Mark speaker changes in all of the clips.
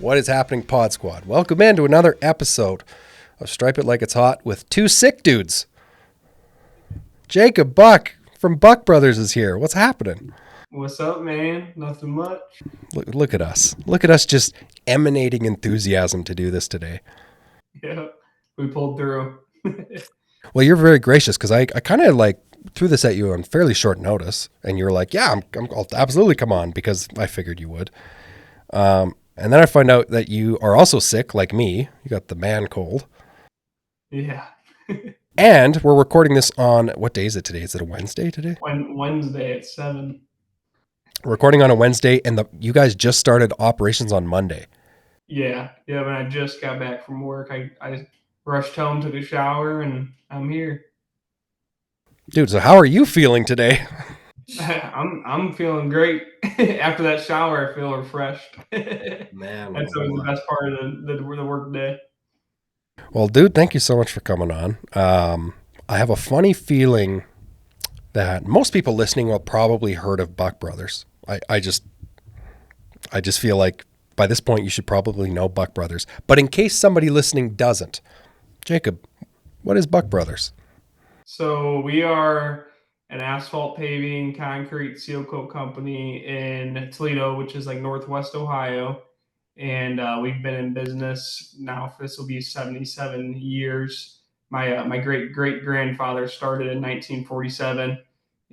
Speaker 1: What is happening, Pod Squad? Welcome into another episode of Stripe It Like It's Hot with two sick dudes. Jacob Buck from Buck Brothers is here. What's happening?
Speaker 2: What's up, man? Nothing much.
Speaker 1: Look at us. Look at us just emanating enthusiasm to do this today.
Speaker 2: Yeah, we pulled through.
Speaker 1: Well, you're very gracious because I kind of like threw this at you on fairly short notice, and you were like, "Yeah, I'll absolutely come on," because I figured you would. And then I find out that you are also sick, like me. You got the man cold.
Speaker 2: Yeah.
Speaker 1: And we're recording this on, what day is it today? Is it a Wednesday today?
Speaker 2: Wednesday at 7.
Speaker 1: We're recording on a Wednesday, and you guys just started operations on Monday.
Speaker 2: Yeah. When I just got back from work, I rushed home, took a shower, and I'm here.
Speaker 1: Dude, so how are you feeling today?
Speaker 2: I'm feeling great. After that shower, I feel refreshed.
Speaker 1: Man,
Speaker 2: That's always the best part of the work day.
Speaker 1: Well, dude, thank you so much for coming on. I have a funny feeling that most people listening will probably heard of Buck Brothers. I just feel like by this point you should probably know Buck Brothers. But in case somebody listening doesn't, Jacob, what is Buck Brothers?
Speaker 2: So we are an asphalt paving concrete seal coat company in Toledo, which is like Northwest Ohio. And we've been in business now. This will be 77 years. My great grandfather started in 1947,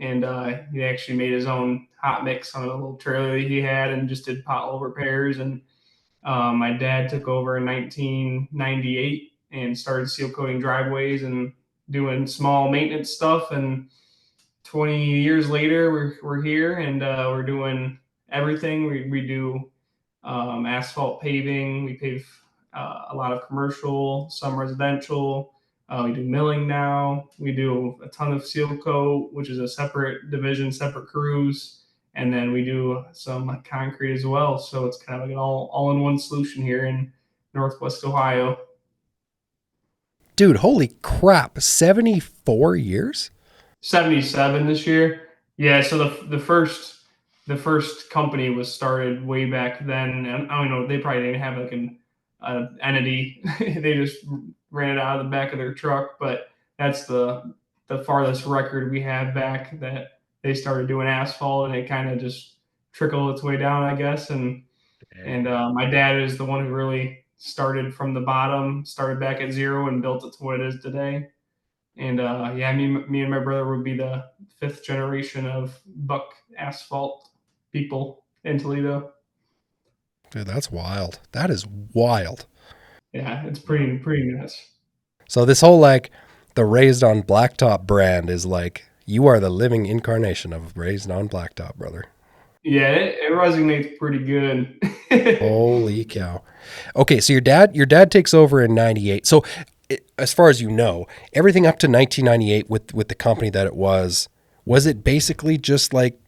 Speaker 2: and he actually made his own hot mix on a little trailer that he had, and just did pothole repairs. And my dad took over in 1998 and started seal coating driveways and doing small maintenance stuff. And 20 years later, we're here, and we're doing everything. We do asphalt paving. We pave a lot of commercial, some residential. We do milling now. We do a ton of seal coat, which is a separate division, separate crews. And then we do some concrete as well. So it's kind of like an all-in-one solution here in Northwest Ohio.
Speaker 1: Dude, holy crap, 74 years?
Speaker 2: 77 this year. Yeah, so the first company was started way back then. And I don't know, they probably didn't have like an entity. They just ran it out of the back of their truck. But that's the farthest record we have back that they started doing asphalt, and it kind of just trickled its way down, I guess. And my dad is the one who really started from the bottom, started back at zero, and built it to what it is today. And yeah, me and my brother would be the fifth generation of Buck asphalt people in Toledo.
Speaker 1: Dude, that's wild. That is wild.
Speaker 2: Yeah, it's pretty nuts.
Speaker 1: So this whole like the Raised on Blacktop brand is like you are the living incarnation of Raised on Blacktop, brother.
Speaker 2: Yeah, it resonates pretty good.
Speaker 1: Holy cow. Okay, so your dad takes over in 98. So as far as you know, everything up to 1998 with the company that it was it basically just like,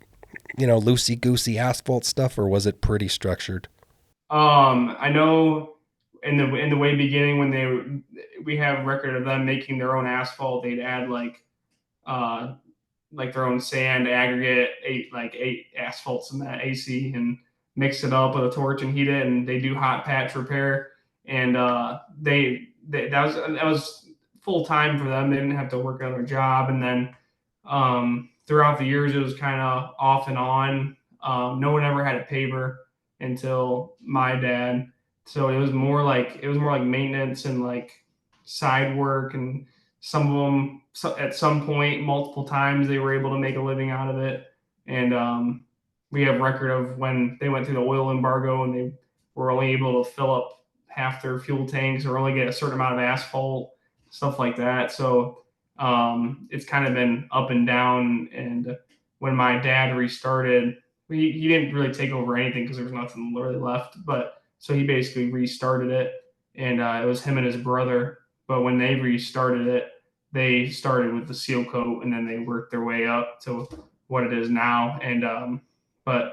Speaker 1: loosey-goosey asphalt stuff, or was it pretty structured?
Speaker 2: I know in the way beginning when we have record of them making their own asphalt, they'd add like their own sand aggregate, eight asphalt cement AC, and mix it up with a torch and heat it, and they do hot patch repair. And that was full time for them. They didn't have to work another job. And then throughout the years, it was kind of off and on. No one ever had a paver until my dad. So it was more like maintenance and like side work, and some of them at some point, multiple times, they were able to make a living out of it. And we have record of when they went through the oil embargo and they were only able to fill up half their fuel tanks or only get a certain amount of asphalt, stuff like that. So it's kind of been up and down. And when my dad restarted, he didn't really take over anything because there was nothing really left. But so he basically restarted it, and it was him and his brother. But when they restarted it, they started with the seal coat, and then they worked their way up to what it is now. And but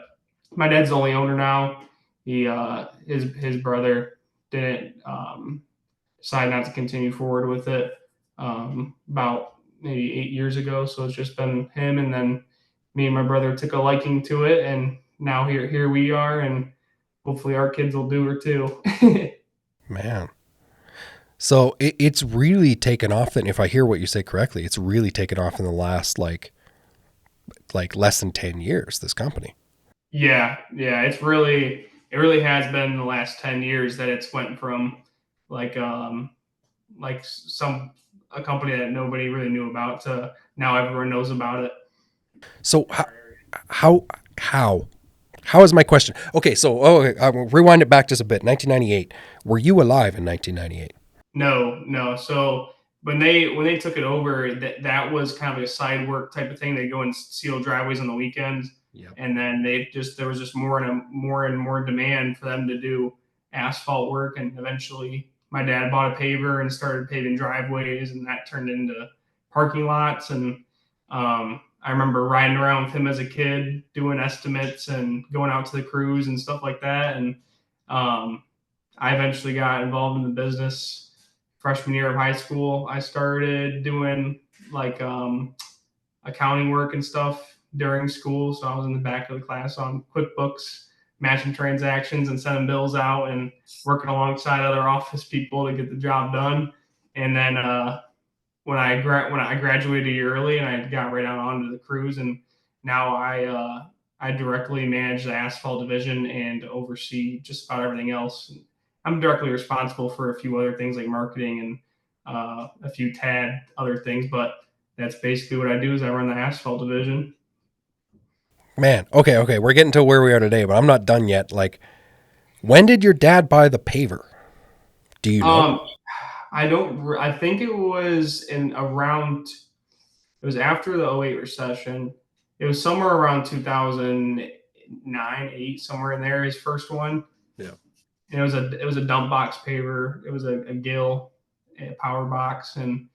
Speaker 2: my dad's the only owner now. His brother didn't decide not to continue forward with it about maybe 8 years ago. So it's just been him, and then me and my brother took a liking to it, and now here we are, and hopefully our kids will do her too.
Speaker 1: Man. So it's really taken off then, if I hear what you say correctly, it's really taken off in the last like less than 10 years, this company.
Speaker 2: Yeah, it really has been the last 10 years that it's went from like some a company that nobody really knew about to now everyone knows about it.
Speaker 1: So how how how is my question? Okay, so okay, I'll rewind it back just a bit. 1998. Were you alive in 1998?
Speaker 2: No, no. So when they took it over, that was kind of a side work type of thing. They go and seal driveways on the weekends,
Speaker 1: Yep.
Speaker 2: and then there was just more demand for them to do asphalt work, and eventually my dad bought a paver and started paving driveways, and that turned into parking lots. And I remember riding around with him as a kid, doing estimates and going out to the crews and stuff like that. And um, I eventually got involved in the business freshman year of high school. I started doing like accounting work and stuff during school. So I was in the back of the class on QuickBooks, matching transactions and sending bills out and working alongside other office people to get the job done. And then when I graduated a year early and I got right on onto the crews, and now I directly manage the asphalt division and oversee just about everything else. I'm directly responsible for a few other things like marketing and a few tad other things, but that's basically what I do is I run the asphalt division.
Speaker 1: Man, okay, we're getting to where we are today, but I'm not done yet. Like, when did your dad buy the paver? Do you know?
Speaker 2: Um, I don't. I think it was in around. It was after the '08 recession. It was somewhere around 2009, eight, somewhere in there. His first one.
Speaker 1: Yeah.
Speaker 2: And it was a dump box paver. It was a Gill a power box, and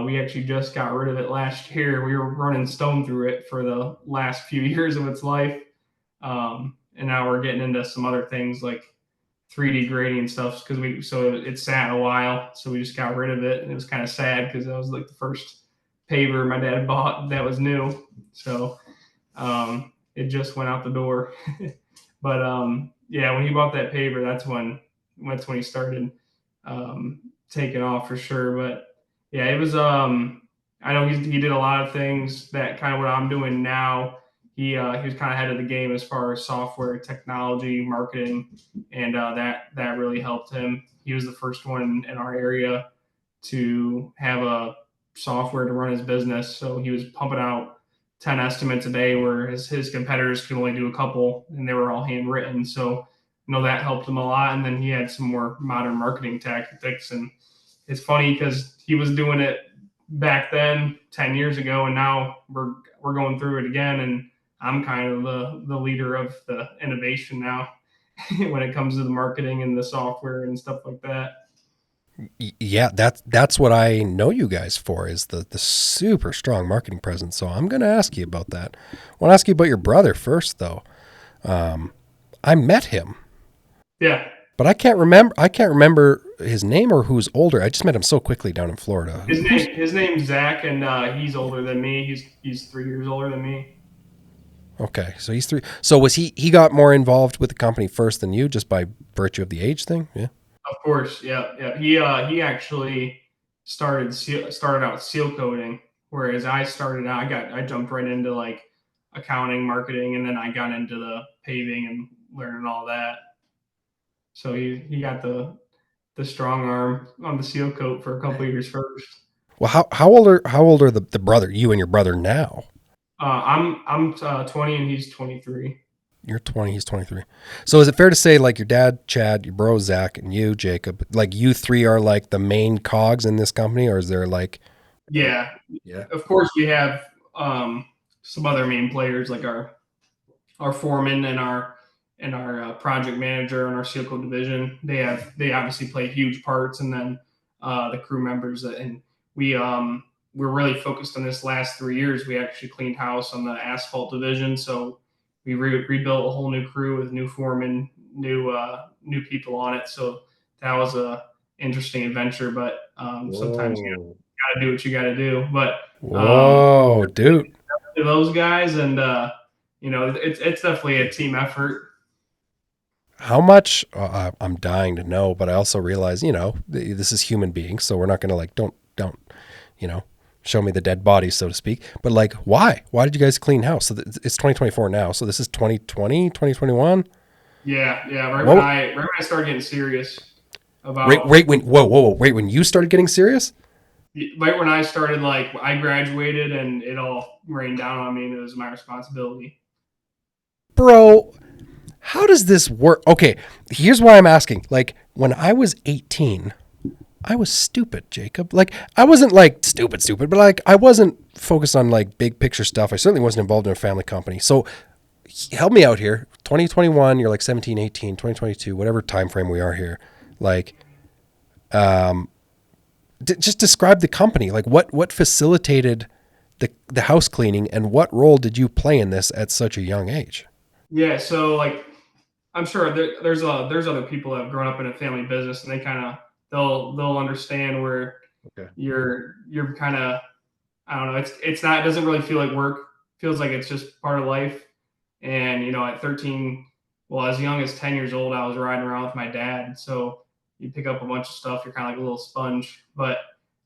Speaker 2: we actually just got rid of it last year. We were running stone through it for the last few years of its life, and now we're getting into some other things like 3D grading and stuff because it sat a while, so we just got rid of it, and it was kind of sad because that was like the first paver my dad bought that was new, so it just went out the door. But yeah, when he bought that paper, that's when he started taking off for sure. But yeah, it was. I know he did a lot of things that kind of what I'm doing now. He was kind of ahead of the game as far as software, technology, marketing, and that really helped him. He was the first one in our area to have a software to run his business. So he was pumping out 10 estimates a day, whereas his competitors could only do a couple and they were all handwritten. So, that helped him a lot. And then he had some more modern marketing tactics. And it's funny because he was doing it back then 10 years ago, and now we're going through it again. And I'm kind of the leader of the innovation now when it comes to the marketing and the software and stuff like that.
Speaker 1: Yeah, that's what I know you guys for is the super strong marketing presence. So I'm going to ask you about that. I want to ask you about your brother first, though. I met him,
Speaker 2: Yeah.
Speaker 1: but I can't remember. I can't remember his name or who's older. I just met him so quickly down in Florida.
Speaker 2: His name's Zach, and he's older than me. He's 3 years older than me.
Speaker 1: Okay, so he's three. So was he got more involved with the company first than you, just by virtue of the age thing? Yeah.
Speaker 2: Of course, yeah, yeah. He actually started out seal coating, whereas I started out. I jumped right into like accounting, marketing, and then I got into the paving and learning all that. So he got the strong arm on the seal coat for a couple of years first.
Speaker 1: Well, how old are the brother, you and your brother now?
Speaker 2: I'm 20 and he's 23.
Speaker 1: You're 20, he's 23. So is it fair to say like your dad, Chad, your bro, Zach, and you, Jacob, like you three are like the main cogs in this company, or is there like,
Speaker 2: Yeah,
Speaker 1: yeah,
Speaker 2: of course we have some other main players like our foreman and our project manager and our seal code division. They obviously play huge parts, and then the crew members and we're really focused on this last 3 years. We actually cleaned house on the asphalt division, so we rebuilt a whole new crew with new foreman, new people on it. So that was a interesting adventure, but sometimes you
Speaker 1: whoa,
Speaker 2: gotta do what you gotta do. But um,
Speaker 1: whoa, dude,
Speaker 2: to those guys, and it's definitely a team effort.
Speaker 1: How much? I'm dying to know, but I also realize, this is human beings, so we're not gonna like don't, you know, show me the dead bodies, so to speak. But like, why? Why did you guys clean house? So it's 2024 now, so this is 2020, 2021.
Speaker 2: Yeah, yeah.
Speaker 1: What?
Speaker 2: Right when I started getting serious
Speaker 1: Right,
Speaker 2: about
Speaker 1: right when whoa, wait, when you started getting serious,
Speaker 2: right when I started, like I graduated and it all rained down on me and it was my responsibility.
Speaker 1: bro. How does this work? Okay, here's why I'm asking. Like, when I was 18, I was stupid, Jacob. Like, I wasn't like stupid, but like, I wasn't focused on like big picture stuff. I certainly wasn't involved in a family company. So, help me out here. 2021, you're like 17, 18, 2022, whatever time frame we are here. Like, just describe the company. Like, what facilitated the house cleaning, and what role did you play in this at such a young age?
Speaker 2: Yeah, so like I'm sure there's other people that have grown up in a family business and they kind of they'll understand where
Speaker 1: Okay.
Speaker 2: you're kind of I don't know. It's not. It doesn't really feel like work. Feels like it's just part of life. And at 13, well, as young as 10 years old, I was riding around with my dad. So you pick up a bunch of stuff. You're kind of like a little sponge. But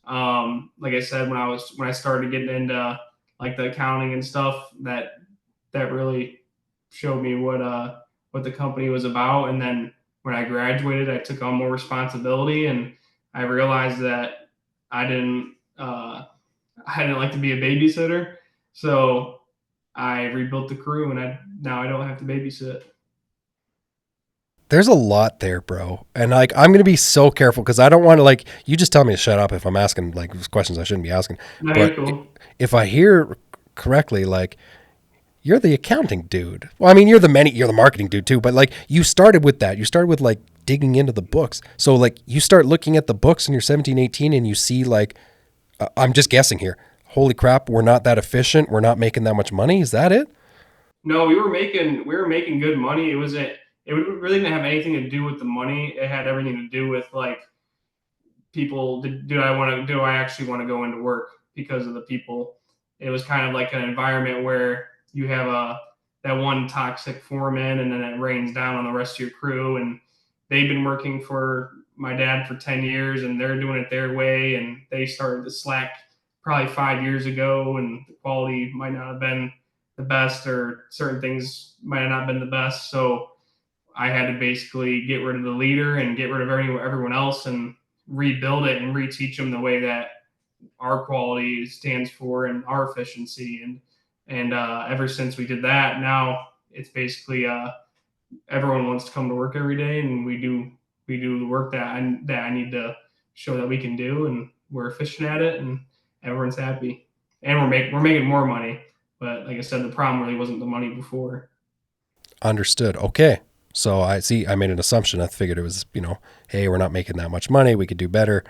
Speaker 2: like I said, when I started getting into like the accounting and stuff, that really showed me what the company was about. And then when I graduated, I took on more responsibility, and I realized that I didn't. I didn't like to be a babysitter, so I rebuilt the crew, and now I don't have to babysit.
Speaker 1: There's a lot there, bro. And like, I'm going to be so careful because I don't want to, like, you just tell me to shut up if I'm asking like questions I shouldn't be asking.
Speaker 2: No, you're
Speaker 1: But
Speaker 2: cool.
Speaker 1: if I hear correctly, like, you're the accounting dude. Well, I mean, you're the marketing dude too, but like, you started with that. You started with like digging into the books. So like, you start looking at the books and you're 17, 18 and you see like, I'm just guessing here. Holy crap, we're not that efficient. We're not making that much money. Is that it?
Speaker 2: No, we were making good money. It really didn't have anything to do with the money. It had everything to do with like people. Do I actually want to go into work because of the people? It was kind of like an environment where you have a that one toxic foreman, and then it rains down on the rest of your crew, and they've been working for my dad for 10 years and they're doing it their way, and they started to slack probably 5 years ago, and the quality might not have been the best, or certain things might have not been the best. So I had to basically get rid of the leader and get rid of everyone else and rebuild it and reteach them the way that our quality stands for and our efficiency. And ever since we did that, now it's basically everyone wants to come to work every day, and we do the work that I need to show that we can do, and we're efficient at it, and everyone's happy, and we're making more money. But like I said, the problem really wasn't the money before.
Speaker 1: Understood. Okay. So I see, I made an assumption. I figured it was, hey, we're not making that much money. We could do better.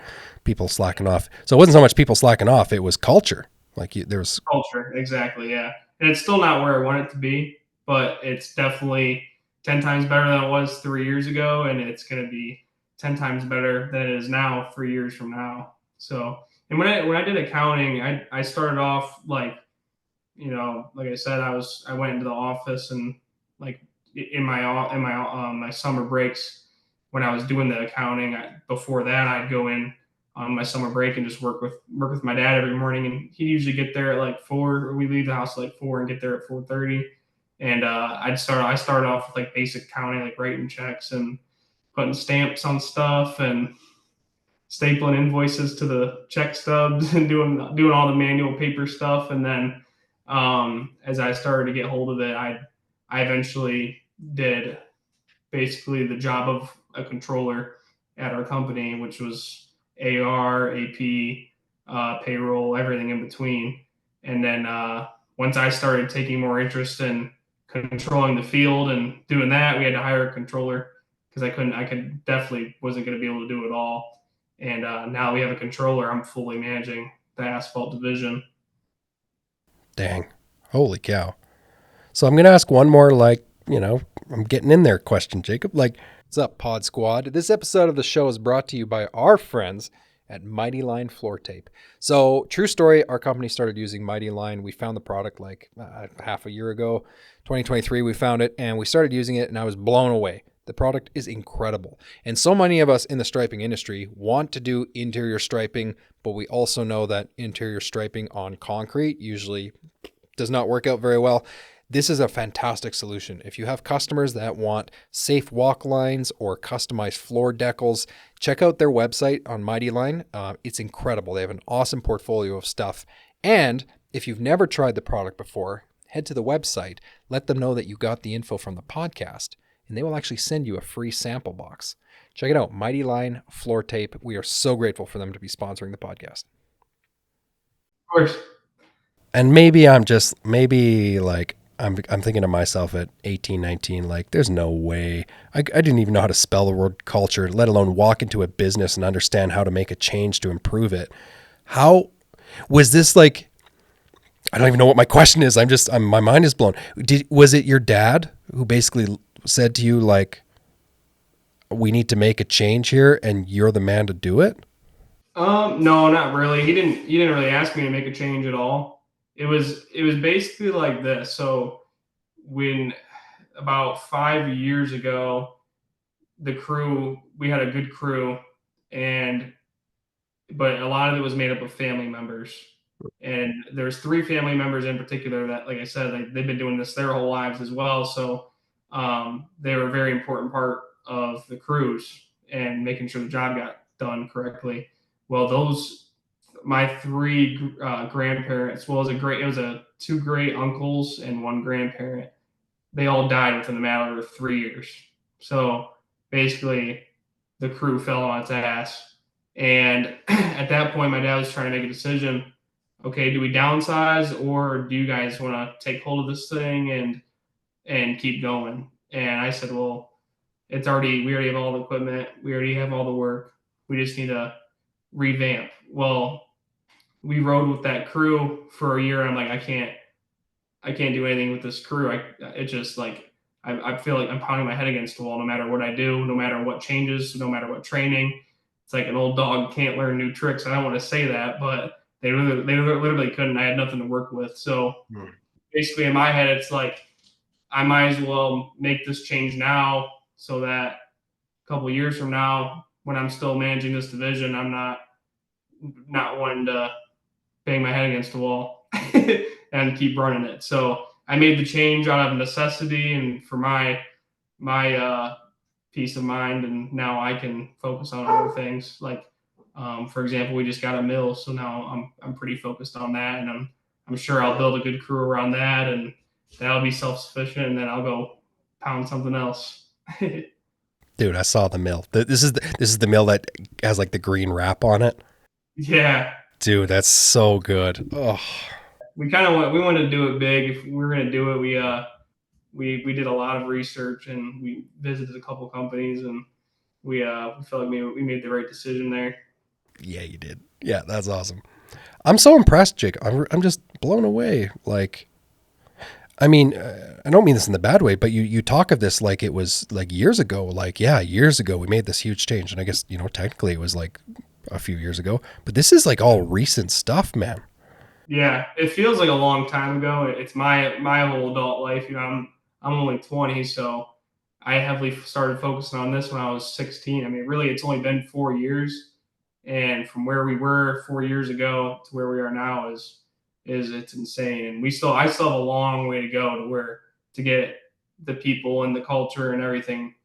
Speaker 1: People slacking off. So it wasn't so much people slacking off. It was culture. Like there was,
Speaker 2: Culture, exactly, yeah. And it's still not where I want it to be, but it's definitely 10 times better than it was 3 years ago, and it's going to be 10 times better than it is now 3 years from now. So, and when I did accounting, I started off like I said, I went into the office, and like in my summer breaks when I was doing the accounting. Before that, I'd go in on my summer break and just work with my dad every morning, and he'd usually get there at like 4. We leave the house at like 4 and get there at 4:30. And I started off with like basic accounting, like writing checks and putting stamps on stuff and stapling invoices to the check stubs and doing all the manual paper stuff. And then as I started to get hold of it, I eventually did basically the job of a controller at our company, which was AR, AP, payroll, everything in between. And then once I started taking more interest in controlling the field and doing that, we had to hire a controller because I could definitely wasn't going to be able to do it all. And now we have a controller. I'm fully managing the asphalt division.
Speaker 1: dang, holy cow. So I'm going to ask one more, like, I'm getting in there question, Jacob. Like, what's up, Pod Squad? This episode of the show is brought to you by our friends at Mighty Line Floor Tape. So, true story, our company started using Mighty Line. We found the product like half a year ago, 2023, we found it and we started using it, and I was blown away.
Speaker 3: The product is incredible. And so many of us in the striping industry want to do interior striping, but we also know that interior striping on concrete usually does not work out very well. This is a fantastic solution. If you have customers that want safe walk lines or customized floor decals, check out their website on Mighty Line. It's incredible. They have an awesome portfolio of stuff. And if you've never tried the product before, head to the website, let them know that you got the info from the podcast, and they will actually send you a free sample box. Check it out, Mighty Line Floor Tape. We are so grateful for them to be sponsoring the podcast.
Speaker 2: Of course.
Speaker 1: And maybe maybe like I'm thinking to myself at 18, 19, like there's no way. I didn't even know how to spell the word culture, let alone walk into a business and understand how to make a change to improve it. How was this like? I don't even know what my question is. My mind is blown. Was it your dad who basically said to you like, we need to make a change here and you're the man to do it?
Speaker 2: No, not really. He didn't really ask me to make a change at all. It was basically like this. So when about 5 years ago, we had a good crew, and but a lot of it was made up of family members. And there's three family members in particular that, like I said, they've been doing this their whole lives as well. So they were a very important part of the crews and making sure the job got done correctly. Well, my three grandparents, well, it was a two great uncles and one grandparent. They all died within the matter of 3 years. So basically, the crew fell on its ass. And at that point, my dad was trying to make a decision. Okay, do we downsize, or do you guys want to take hold of this thing and keep going? And I said, well, we already have all the equipment, we already have all the work. We just need to revamp. Well, we rode with that crew for a year. I'm like, I can't do anything with this crew. It just like I feel like I'm pounding my head against the wall no matter what I do, no matter what changes, no matter what training. It's like an old dog can't learn new tricks. I don't want to say that, but they literally couldn't. I had nothing to work with. So basically, in my head, it's like I might as well make this change now so that a couple of years from now, when I'm still managing this division, I'm not wanting to bang my head against the wall and keep running it. So I made the change out of necessity and for my peace of mind, and now I can focus on other things. Like, for example, we just got a mill, so now I'm pretty focused on that, and I'm sure I'll build a good crew around that, and that'll be self sufficient, and then I'll go pound something else.
Speaker 1: Dude, I saw the mill. This is the mill that has like the green wrap on it.
Speaker 2: Yeah.
Speaker 1: Dude, that's so good. Oh,
Speaker 2: We wanted to do it big. If we were gonna do it, we did a lot of research and we visited a couple companies, and we felt like we made the right decision there.
Speaker 1: yeah, you did. Yeah, that's awesome. I'm so impressed, Jake. I'm just blown away. Like, I mean, I don't mean this in the bad way, but you talk of this like it was like years ago. Like, yeah, years ago we made this huge change, and I guess technically it was like a few years ago, but this is like all recent stuff, man.
Speaker 2: Yeah, it feels like a long time ago. It's my whole adult life. I'm only 20, so I heavily started focusing on this when I was 16. I mean, really, it's only been 4 years, and from where we were 4 years ago to where we are now is it's insane. And I still have a long way to go to get the people and the culture and everything.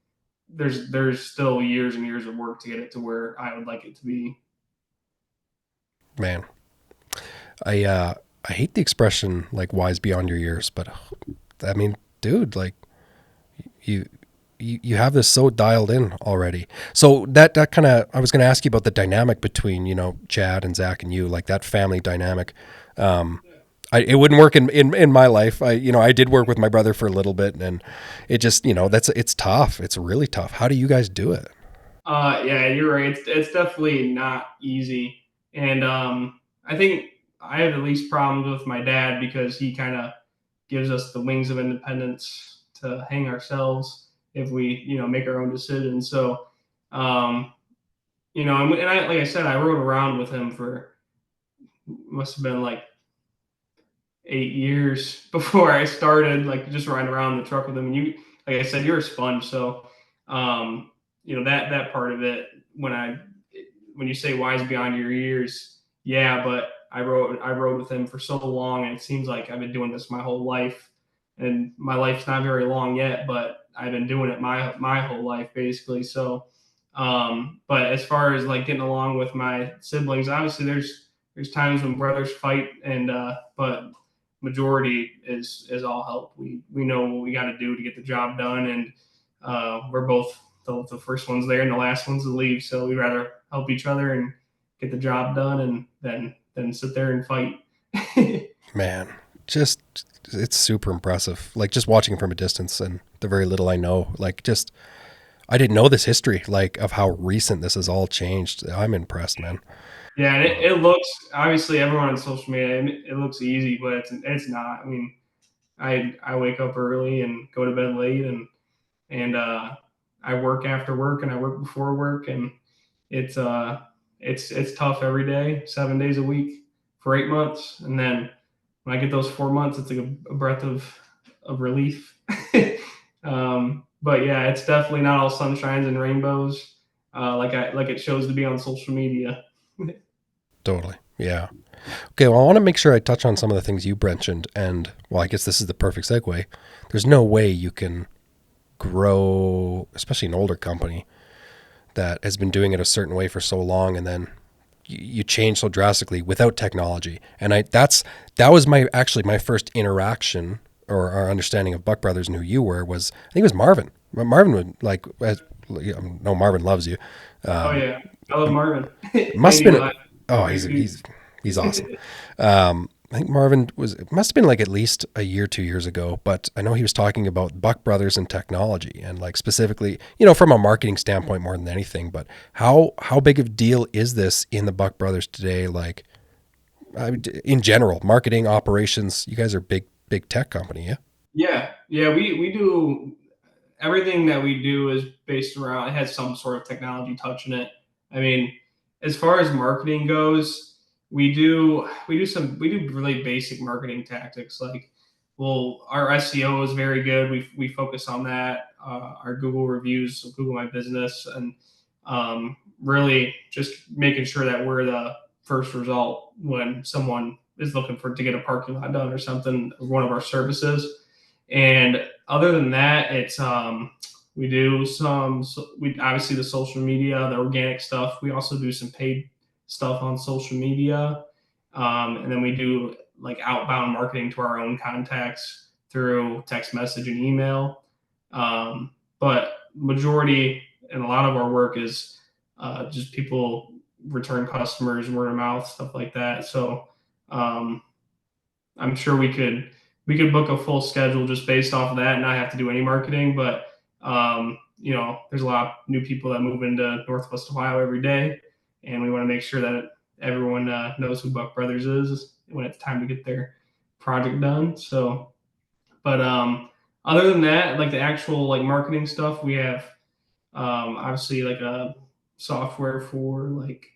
Speaker 2: There's still years and years of work to get it to where I would like it to be.
Speaker 1: Man, I hate the expression like wise beyond your years, but I mean, dude, like you you have this so dialed in already. So that kind of, I was going to ask you about the dynamic between Chad and Zach and you, like that family dynamic. It wouldn't work in my life. I did work with my brother for a little bit, and it just it's tough. It's really tough. How do you guys do it?
Speaker 2: Yeah, you're right. It's definitely not easy, and I think I have the least problems with my dad because he kind of gives us the wings of independence to hang ourselves if we make our own decisions. So, um, and I like I said, I rode around with him for must have been like 8 years before I started, like just riding around the truck with him. And like I said, you're a sponge, so that part of it, when you say wise beyond your years, yeah, but I rode with him for so long, and it seems like I've been doing this my whole life, and my life's not very long yet, but I've been doing it my whole life basically. So, but as far as like getting along with my siblings, obviously there's times when brothers fight, and but majority is all help. We know what we got to do to get the job done, and we're both the first ones there and the last ones to leave. So we'd rather help each other and get the job done, and then sit there and fight.
Speaker 1: Man, just it's super impressive. Like just watching from a distance and the very little I know, like just I didn't know this history, like of how recent this has all changed. I'm impressed, man.
Speaker 2: Yeah, and it looks, obviously everyone on social media, it looks easy, but it's not. I mean, I wake up early and go to bed late, and I work after work and I work before work, and it's it's tough every day, 7 days a week for 8 months, and then when I get those 4 months, it's like a breath of relief. But yeah, it's definitely not all sunshines and rainbows, like it shows to be on social media.
Speaker 1: Totally. Yeah. Okay, well, I want to make sure I touch on some of the things you mentioned, and well, I guess this is the perfect segue. There's no way you can grow, especially an older company that has been doing it a certain way for so long, and then you change so drastically without technology. And that was my first interaction or our understanding of Buck Brothers and who you were was I think it was Marvin. Marvin would like, no, Marvin loves you.
Speaker 2: Oh yeah, I love Marvin.
Speaker 1: Must
Speaker 2: Andy
Speaker 1: have been.
Speaker 2: Black,
Speaker 1: Oh,
Speaker 2: great dude.
Speaker 1: he's awesome. I think Marvin it must have been like at least a year, 2 years ago, but I know he was talking about Buck Brothers and technology and like specifically, from a marketing standpoint more than anything, but how big of a deal is this in the Buck Brothers today? Like in general, marketing operations, you guys are big tech company. Yeah.
Speaker 2: Yeah, we do everything that we do is based around, it has some sort of technology touch in it. I mean, as far as marketing goes, we do really basic marketing tactics. Like, well, our SEO is very good. We focus on that. Our Google reviews, so Google My Business, and really just making sure that we're the first result when someone is looking for to get a parking lot done or something, one of our services. And other than that, it's we do some, we obviously the social media, the organic stuff. We also do some paid stuff on social media, and then we do like outbound marketing to our own contacts through text message and email. But majority and a lot of our work is just people, return customers, word of mouth, stuff like that. So um, I'm sure we could book a full schedule just based off of that and not have to do any marketing. But there's a lot of new people that move into Northwest Ohio every day, and we want to make sure that everyone knows who Buck Brothers is when it's time to get their project done. So, but other than that, like the actual like marketing stuff, we have obviously like a software for like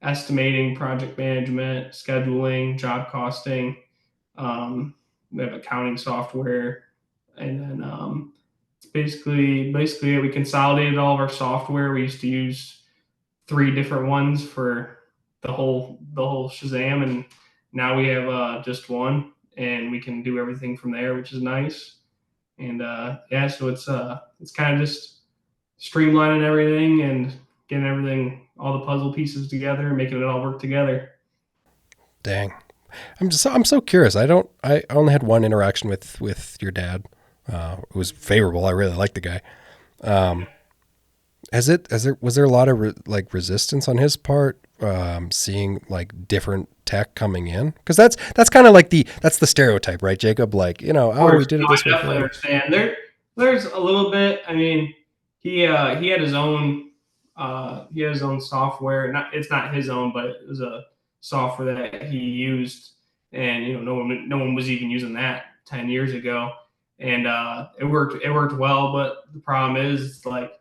Speaker 2: estimating, project management, scheduling, job costing. Um, we have accounting software, and then it's basically we consolidated all of our software. We used to use three different ones for the whole Shazam, and now we have just one, and we can do everything from there, which is nice. And yeah, so it's kind of just streamlining everything and getting everything, all the puzzle pieces together, and making it all work together.
Speaker 1: Dang. I'm so curious. I only had one interaction with your dad. It was favorable. I really like the guy. Um, was there a lot of like resistance on his part, seeing like different tech coming in? Because that's kind of like that's the stereotype, right, Jacob? Like,
Speaker 2: Of
Speaker 1: oh, we
Speaker 2: course,
Speaker 1: did
Speaker 2: no,
Speaker 1: it
Speaker 2: I
Speaker 1: this way
Speaker 2: definitely
Speaker 1: forever.
Speaker 2: understand. There's a little bit. I mean, he had his own software. Not It's not his own, but it was a software that he used, and no one was even using that 10 years ago, and it worked well. But the problem is, like,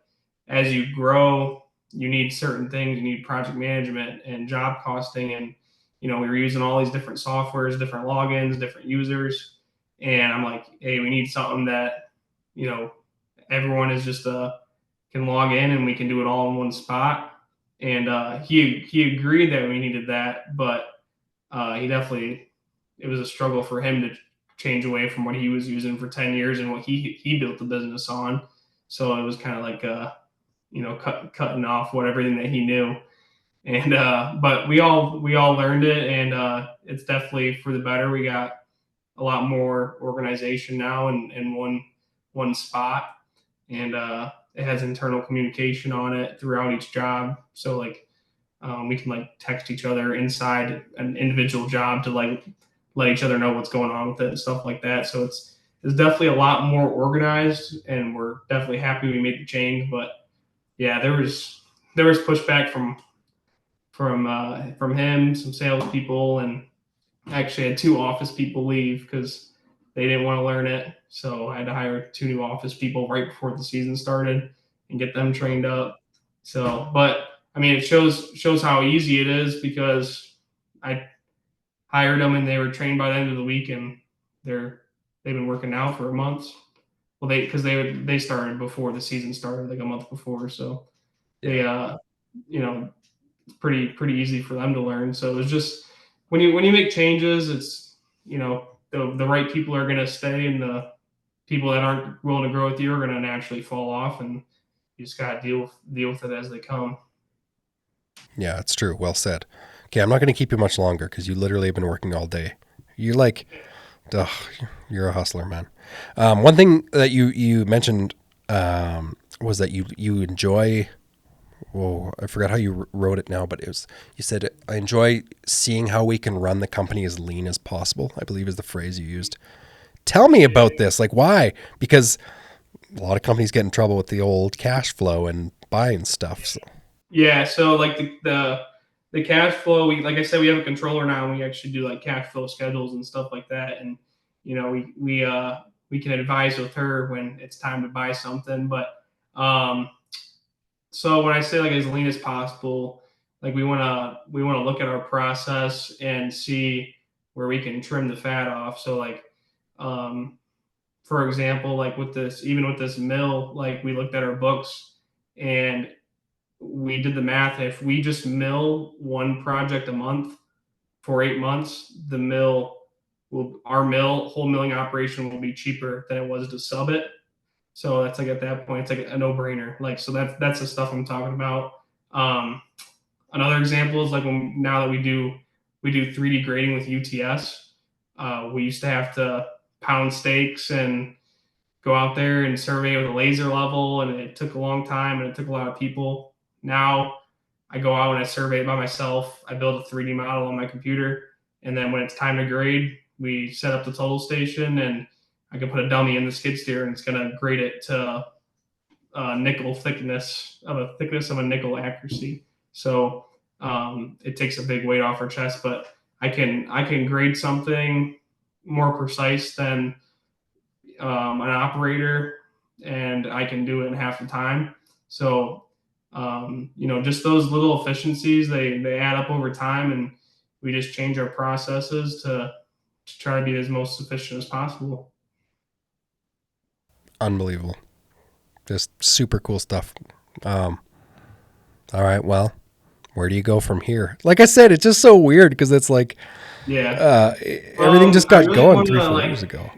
Speaker 2: as you grow, you need certain things. You need project management and job costing, and we were using all these different softwares, different logins, different users, and I'm like, hey, we need something that you know everyone is just can log in and we can do it all in one spot. And he agreed that we needed that, but he definitely, it was a struggle for him to change away from what he was using for 10 years and what he built the business on. So it was kind of like cutting off everything that he knew. And but we all learned it, and it's definitely for the better. We got a lot more organization now in one spot, and it has internal communication on it throughout each job. So like we can like text each other inside an individual job to like let each other know what's going on with it and stuff like that. So it's definitely a lot more organized, and we're definitely happy we made the change. But yeah, there was pushback from him, some salespeople, and I actually had 2 office people leave because they didn't want to learn it. So I had to hire 2 new office people right before the season started and get them trained up. So, but I mean, it shows how easy it is because I hired them and they were trained by the end of the week, and they've been working now for a month. Well, they started before the season started, like a month before. So they it's pretty easy for them to learn. So it's just when you make changes, it's the right people are going to stay, and the people that aren't willing to grow with you are going to naturally fall off, and you just got to deal with it as they come.
Speaker 1: Yeah, it's true. Well said. Okay, I'm not going to keep you much longer because you literally have been working all day. You're like, ugh, you're a hustler, man. One thing that you mentioned was that you enjoy. Whoa, I forgot how you wrote it now, but you said, I enjoy seeing how we can run the company as lean as possible, I believe is the phrase you used. Tell me about this. Like, why? Because a lot of companies get in trouble with the old cash flow and buying stuff. So.
Speaker 2: Yeah. So like the cash flow, like I said, we have a controller now, and we actually do like cash flow schedules and stuff like that. And, we can advise with her when it's time to buy something. But, so when I say like as lean as possible, like we want to look at our process and see where we can trim the fat off. So like, for example, like with this mill, like we looked at our books and we did the math. If we just mill one project a month for 8 months, our whole milling operation will be cheaper than it was to sub it. So that's like at that point, it's like a no-brainer. Like, so that's the stuff I'm talking about. Another example is like now that we do 3D grading with UTS. We used to have to pound stakes and go out there and survey with a laser level, and it took a long time and it took a lot of people. Now I go out and I survey it by myself. I build a 3D model on my computer, and then when it's time to grade, we set up the total station, and I can put a dummy in the skid steer, and it's going to grade it to nickel thickness of a nickel accuracy. So it takes a big weight off our chest, but I can grade something more precise than an operator, and I can do it in half the time. So just those little efficiencies, they add up over time, and we just change our processes to try to be as most efficient as possible.
Speaker 1: Unbelievable. Just super cool stuff. All right, well, where do you go from here? Like I said, it's just so weird because it's like, everything just got going 3-4 years ago.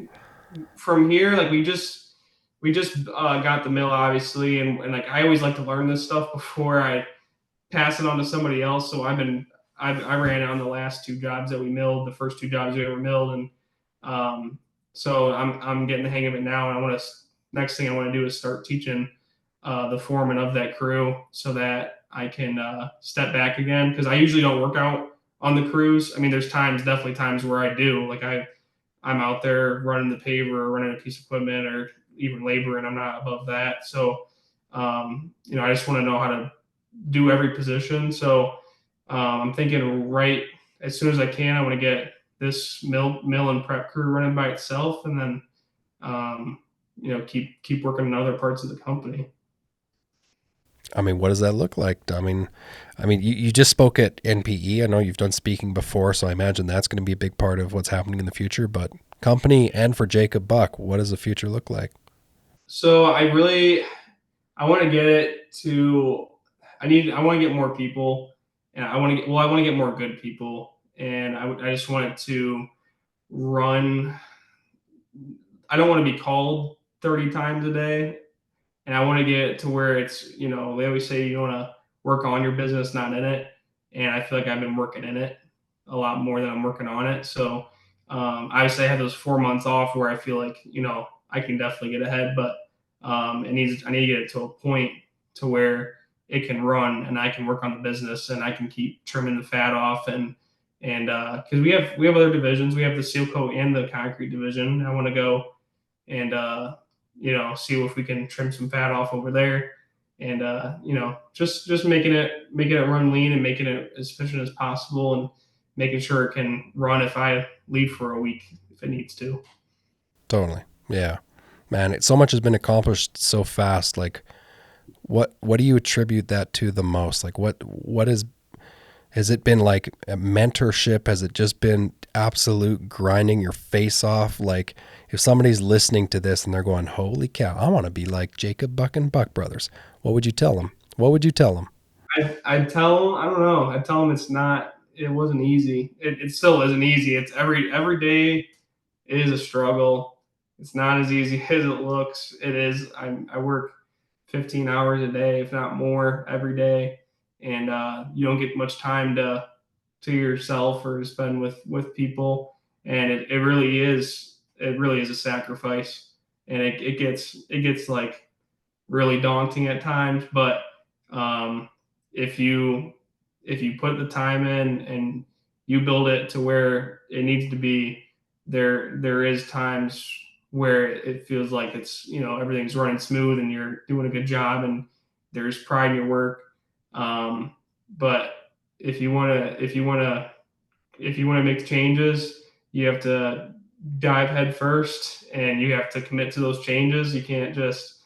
Speaker 2: From here, like we just got the mill, obviously, and like I always like to learn this stuff before I pass it on to somebody else. So I ran it on the last 2 jobs that we milled, the first 2 jobs we ever milled, and so I'm getting the hang of it now. And next thing I want to do is start teaching the foreman of that crew so that I can step back again, because I usually don't work out on the crews. I mean, there's definitely times where I do. Like I'm out there running the paver or running a piece of equipment or even labor, and I'm not above that. So, I just want to know how to do every position. So I'm thinking right as soon as I can, I want to get this mill and prep crew running by itself, and then, keep working in other parts of the company.
Speaker 1: I mean, what does that look like? I mean, you just spoke at NPE. I know you've done speaking before, so I imagine that's going to be a big part of what's happening in the future. But company and for Jacob Buck, what does the future look like?
Speaker 2: So I want to get it to. I want to get more people, and I want to get more good people, and I just want it to run. I don't want to be called 30 times a day, and I want to get it to where it's, they always say you want to work on your business, not in it. And I feel like I've been working in it a lot more than I'm working on it. So obviously I had those 4 months off where I feel like, I can definitely get ahead, but I need to get it to a point to where it can run and I can work on the business and I can keep trimming the fat off and because we have other divisions. We have the seal coat and the concrete division. I want to go and see if we can trim some fat off over there, and just making it run lean and making it as efficient as possible, and making sure it can run if I leave for a week if it needs to.
Speaker 1: Totally. Yeah. Man, so much has been accomplished so fast. Like, what do you attribute that to the most? Like, what has it been like a mentorship? Has it just been absolute grinding your face off? Like, if somebody's listening to this and they're going, holy cow, I want to be like Jacob Buck and Buck Brothers, what would you tell them? What would you tell them?
Speaker 2: I'd tell them, I don't know. I'd tell them it wasn't easy. It still isn't easy. It's every day is a struggle. It's not as easy as it looks. It is. I work 15 hours a day, if not more, every day, and you don't get much time to yourself or to spend with people. And it really is. It really is a sacrifice, and it gets like really daunting at times. But um, if you if you put the time in and you build it to where it needs to be, there is times where it feels like it's, everything's running smooth and you're doing a good job and there's pride in your work. But if you want to make changes, you have to dive head first and you have to commit to those changes. You can't just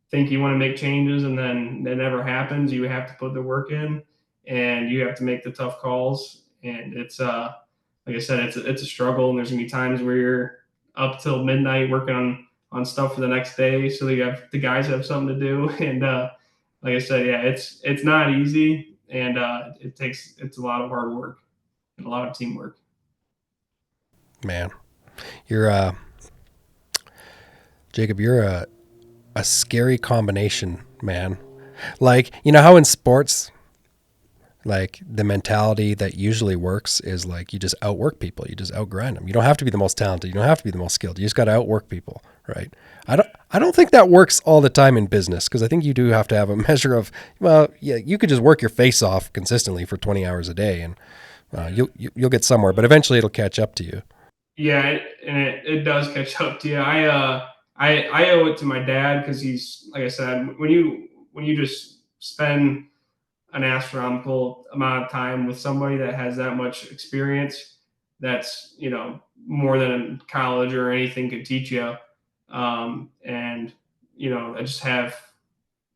Speaker 2: think you want to make changes and then it never happens. You have to put the work in and you have to make the tough calls. And it's like I said, it's a struggle. And there's gonna be times where you're up till midnight working on stuff for the next day, so the guys have something to do. And like I said, yeah, it's not easy, and it's a lot of hard work and a lot of teamwork.
Speaker 1: Man, you're Jacob, you're a scary combination, man. Like, you know how in sports, like the mentality that usually works is like you just outwork people, you just outgrind them. You don't have to be the most talented, you don't have to be the most skilled. You just got to outwork people, right? I don't think that works all the time in business, because I think you do have to have a measure of, well, yeah, you could just work your face off consistently for 20 hours a day and you'll get somewhere, but eventually it'll catch up to you.
Speaker 2: Yeah, it does catch up to you. I owe it to my dad because he's, like I said, when you just spend an astronomical amount of time with somebody that has that much experience, that's, more than college or anything could teach you. And I just have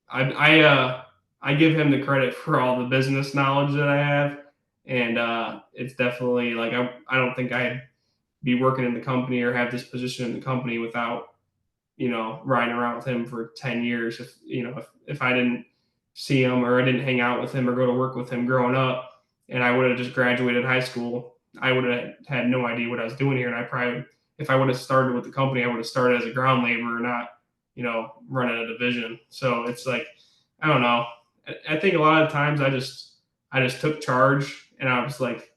Speaker 2: I give him the credit for all the business knowledge that I have, and it's definitely like I don't think I'd be working in the company or have this position in the company without, riding around with him for 10 years. If I didn't see him or I didn't hang out with him or go to work with him growing up, and I would have just graduated high school, I would have had no idea what I was doing here. And I probably, if I would have started with the company, I would have started as a ground laborer, not, running a division. So it's like, I don't know. I think a lot of times I just took charge, and I was like,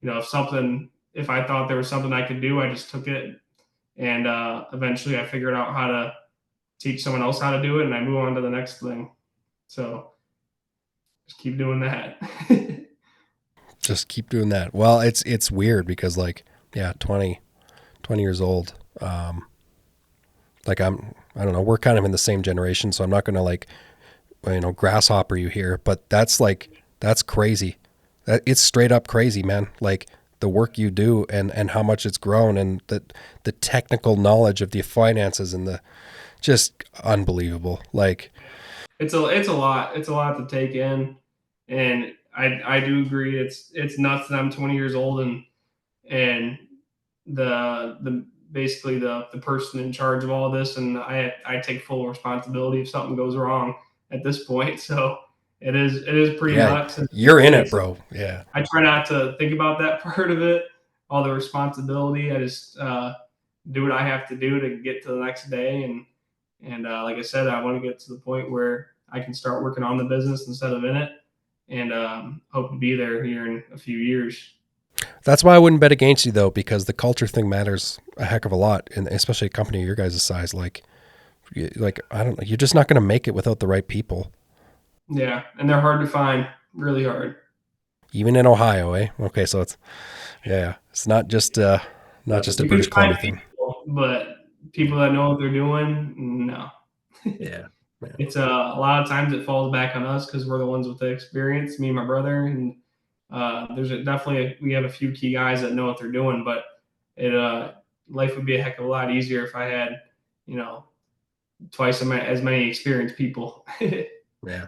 Speaker 2: if I thought there was something I could do, I just took it. And eventually I figured out how to teach someone else how to do it, and I move on to the next thing. So just keep doing that.
Speaker 1: Just keep doing that. Well, it's weird because, like, yeah, 20 years old. Like, I don't know, we're kind of in the same generation, so I'm not going to, like, grasshopper you here, but that's crazy. It's straight up crazy, man. Like, the work you do and how much it's grown, and the technical knowledge of the finances and the just unbelievable. Like,
Speaker 2: It's a lot to take in, and I do agree. It's nuts that I'm 20 years old and the basically the person in charge of all this, and I take full responsibility if something goes wrong. at this point. So it is pretty
Speaker 1: Yeah,
Speaker 2: nuts. And
Speaker 1: you're in it, bro. Yeah.
Speaker 2: I try not to think about that part of it, all the responsibility. I just do what I have to do to get to the next day. And like I said, I want to get to the point where I can start working on the business instead of in it, and hope to be there here in a few years.
Speaker 1: That's why I wouldn't bet against you though, because the culture thing matters a heck of a lot, and especially a company your guys' size. Like I don't know, you're just not going to make it without the right people.
Speaker 2: Yeah, and they're hard to find, really hard.
Speaker 1: Even in Ohio, eh? Okay, so it's not just a British Columbia thing.
Speaker 2: But people that know what they're doing, no.
Speaker 1: Yeah.
Speaker 2: It's a lot of times it falls back on us because we're the ones with the experience, me and my brother, and we have a few key guys that know what they're doing, but life would be a heck of a lot easier if I had, twice as many experienced people.
Speaker 1: Yeah.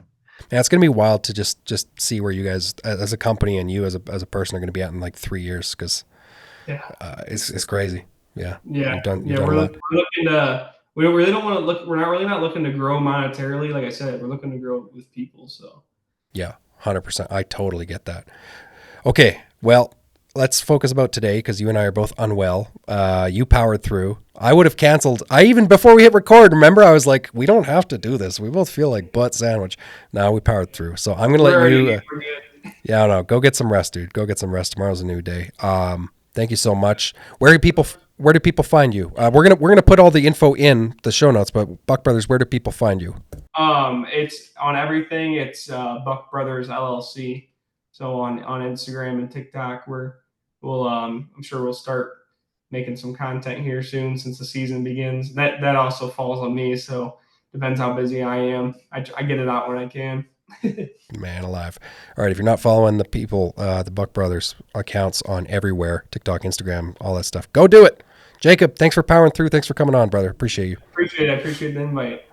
Speaker 1: Yeah, it's gonna be wild to just see where you guys as a company and you as a person are gonna be at in like 3 years, because it's crazy. Yeah. You've done a lot.
Speaker 2: We're looking to. We really don't want to look. We're not looking to grow monetarily. Like I said, we're looking to grow with people. So.
Speaker 1: Yeah, 100%. I totally get that. Okay, well, let's focus about today because you and I are both unwell. You powered through. I would have canceled. Even before we hit record, remember, I was like, we don't have to do this. We both feel like butt sandwich. Now we powered through. So I'm going to let you. Yeah, no, go get some rest, dude. Go get some rest. Tomorrow's a new day. Thank you so much. Where do people find you? We're gonna put all the info in the show notes, but Buck Brothers, where do people find you?
Speaker 2: It's on everything. It's Buck Brothers LLC. So on Instagram and TikTok, I'm sure we'll start making some content here soon since the season begins. That also falls on me, so depends how busy I am. I get it out when I can.
Speaker 1: Man alive. All right, if you're not following the people, the Buck Brothers accounts on everywhere, TikTok, Instagram, all that stuff, go do it. Jacob, thanks for powering through. Thanks for coming on, brother. Appreciate you.
Speaker 2: I appreciate the invite.